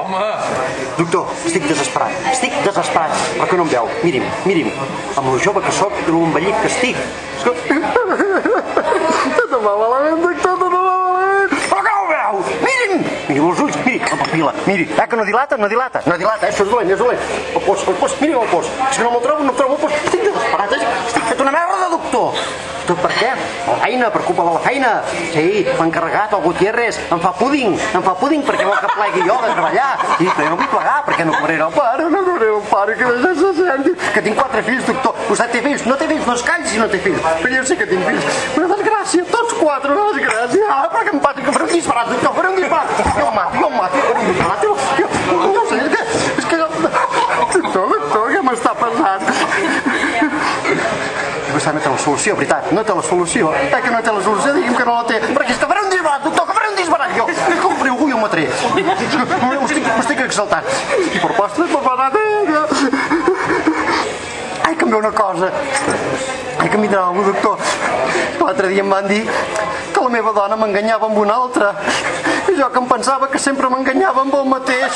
Home! Doctor, estic desesperat, però que no em veu. Miri'm, amb lo jove que sóc i lo envellit que estic. Tot va malament, doctor, tot va malament. Però que no ho veu? Miri'm els ulls, miri, la papil·la, miri, que no dilata, això és dolent, El pos, miri'm el pos, és que no me'l trobo el pos, estic desesperat, estic fet una merda, doctor. Tot per què? La feina, per culpa de la feina. Sí, m'ha encarregat el Gutiérrez, em fa púding perquè vol que plegui jo de treballar. I jo no vull plegar, perquè no cobraré el pare, que deixa-se senti. Que tinc 4 fills, doctor. Vostè té fills? No té fills, no es calli si no té fills. Però jo sé que tinc fills. Una desgràcia, tots 4, una desgràcia. Però que em passa, que faré un disparat, doctor, faré un disparat. Jo em mato, faré un disparat. Jo sé, és que... Doctor, què m'està passant? Vostè no té la solució, veritat, no té la solució. Que no té la solució, digui'm que no la té. Perquè és que faré un disbarat, doctor, que faré un disbarat. Jo, compré algú i el mataré. M'estic exaltant. I per postres, per passat. Ai, que em ve una cosa. Ai, que em vindrà algú, doctor. L'altre dia em van dir que la meva dona m'enganyava amb una altra. I jo que em pensava que sempre m'enganyava amb el mateix.